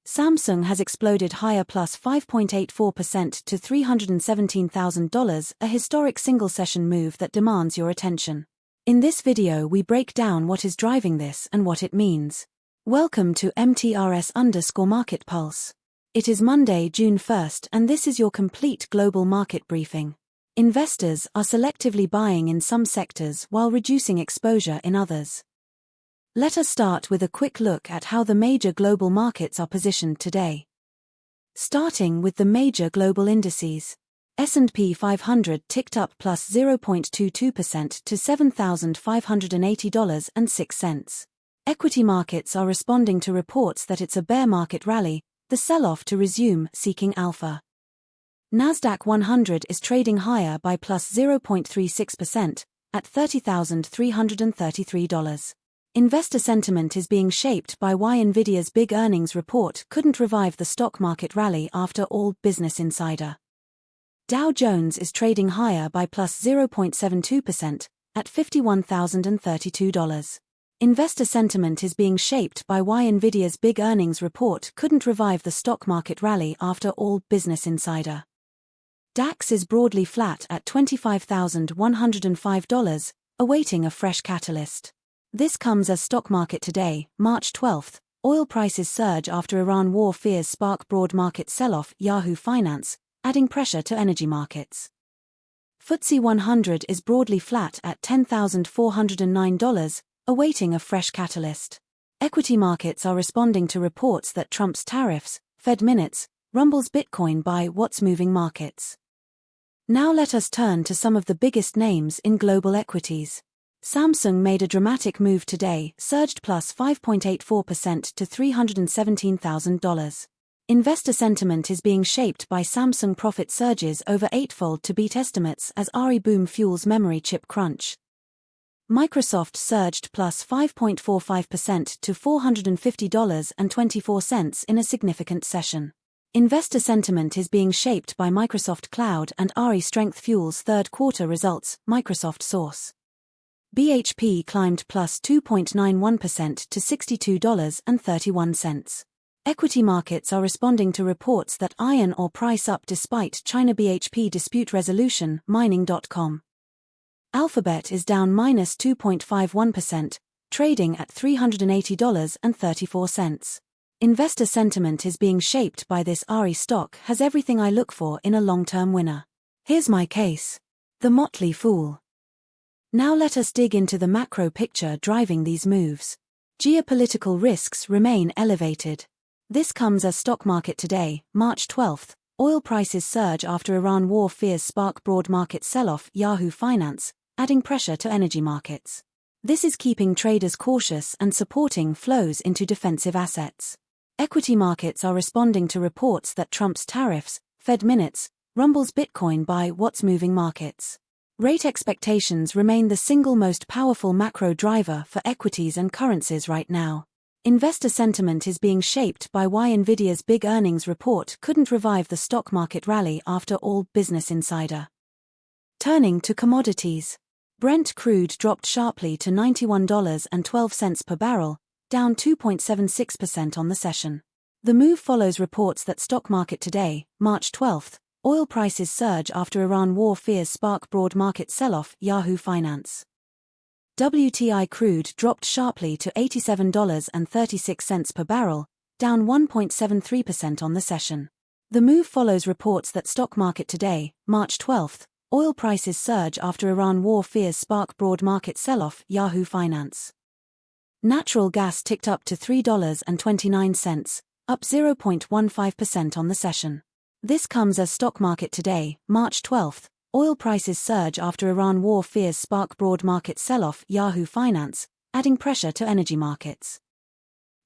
Samsung has exploded higher plus 5.84% to $317,000, a historic single-session move that demands your attention. In this video we break down what is driving this and what it means. Welcome to MTRS_Market Pulse. It is Monday, June 1st, and this is your complete global market briefing. Investors are selectively buying in some sectors while reducing exposure in others. Let us start with a quick look at how the major global markets are positioned today. Starting with the major global indices. S&P 500 ticked up plus 0.22% to $7,580.06. Equity markets are responding to reports that it's a bear market rally, the sell-off to resume, seeking alpha. NASDAQ 100 is trading higher by plus 0.36% at $30,333. Investor sentiment is being shaped by why Nvidia's big earnings report couldn't revive the stock market rally after all, Business Insider. Dow Jones is trading higher by plus 0.72% at $51,032. Investor sentiment is being shaped by why Nvidia's big earnings report couldn't revive the stock market rally after all, Business Insider. DAX is broadly flat at $25,105, awaiting a fresh catalyst. This comes as stock market today, March 12th, oil prices surge after Iran war fears spark broad market sell-off, Yahoo Finance, adding pressure to energy markets. FTSE 100 is broadly flat at $10,409, awaiting a fresh catalyst. Equity markets are responding to reports that Trump's tariffs, Fed minutes, rumbles Bitcoin by what's moving markets. Now let us turn to some of the biggest names in global equities. Samsung made a dramatic move today, surged plus 5.84% to $317,000. Investor sentiment is being shaped by Samsung profit surges over eightfold to beat estimates as RE boom fuels memory chip crunch. Microsoft surged plus 5.45% to $450.24 in a significant session. Investor sentiment is being shaped by Microsoft Cloud and RE strength fuels third quarter results, Microsoft source. BHP climbed plus 2.91% to $62.31. Equity markets are responding to reports that iron ore price up despite China BHP dispute resolution, mining.com. Alphabet is down minus 2.51%, trading at $380.34. Investor sentiment is being shaped by this RE stock has everything I look for in a long-term winner. Here's my case. The motley fool. Now let us dig into the macro picture driving these moves. Geopolitical risks remain elevated. This comes as stock market today, March 12th, oil prices surge after Iran war fears spark broad market sell-off, Yahoo Finance, adding pressure to energy markets. This is keeping traders cautious and supporting flows into defensive assets. Equity markets are responding to reports that Trump's tariffs, Fed minutes, rumbles Bitcoin by what's moving markets. Rate expectations remain the single most powerful macro driver for equities and currencies right now. Investor sentiment is being shaped by why Nvidia's big earnings report couldn't revive the stock market rally after all, Business Insider. Turning to commodities. Brent crude dropped sharply to $91.12 per barrel, down 2.76% on the session. The move follows reports that stock market today, March 12th, oil prices surge after Iran war fears spark broad market sell-off, Yahoo Finance. WTI crude dropped sharply to $87.36 per barrel, down 1.73% on the session. The move follows reports that stock market today, March 12th, oil prices surge after Iran war fears spark broad market sell-off, Yahoo Finance. Natural gas ticked up to $3.29, up 0.15% on the session. This comes as stock market today, March 12th, oil prices surge after Iran war fears spark broad market sell-off, Yahoo Finance, adding pressure to energy markets.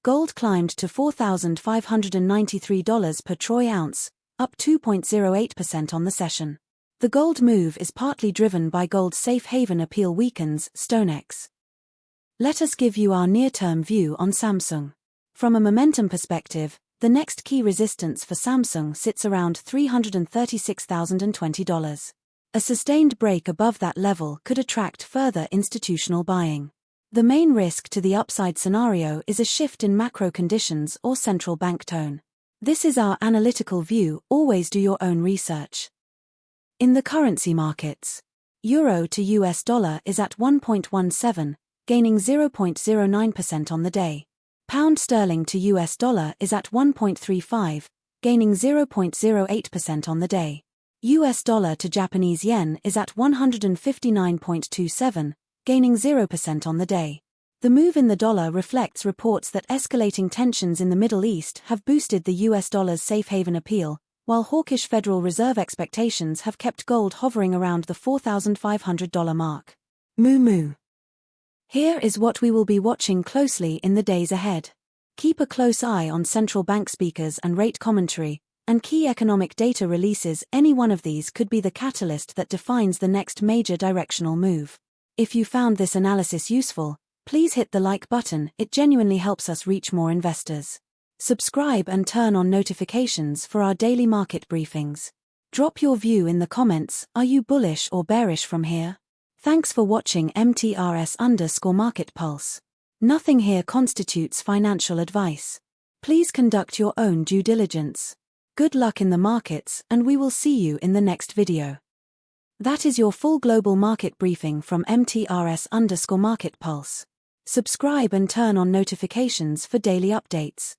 Gold climbed to $4,593 per troy ounce, up 2.08% on the session. The gold move is partly driven by gold's safe haven appeal weakens, StoneX. Let us give you our near-term view on Samsung. From a momentum perspective, the next key resistance for Samsung sits around $336,020. A sustained break above that level could attract further institutional buying. The main risk to the upside scenario is a shift in macro conditions or central bank tone. This is our analytical view, always do your own research. In the currency markets, Euro to US dollar is at 1.17, gaining 0.09% on the day. Pound sterling to US dollar is at 1.35, gaining 0.08% on the day. US dollar to Japanese yen is at 159.27, gaining 0% on the day. The move in the dollar reflects reports that escalating tensions in the Middle East have boosted the US dollar's safe haven appeal, while hawkish Federal Reserve expectations have kept gold hovering around the $4,500 mark. Moo. Here is what we will be watching closely in the days ahead. Keep a close eye on central bank speakers and rate commentary, and key economic data releases. Any one of these could be the catalyst that defines the next major directional move. If you found this analysis useful, please hit the like button, it genuinely helps us reach more investors. Subscribe and turn on notifications for our daily market briefings. Drop your view in the comments, are you bullish or bearish from here? Thanks for watching MTRS_Market Pulse. Nothing here constitutes financial advice. Please conduct your own due diligence. Good luck in the markets, and we will see you in the next video. That is your full global market briefing from MTRS_Market Pulse. Subscribe and turn on notifications for daily updates.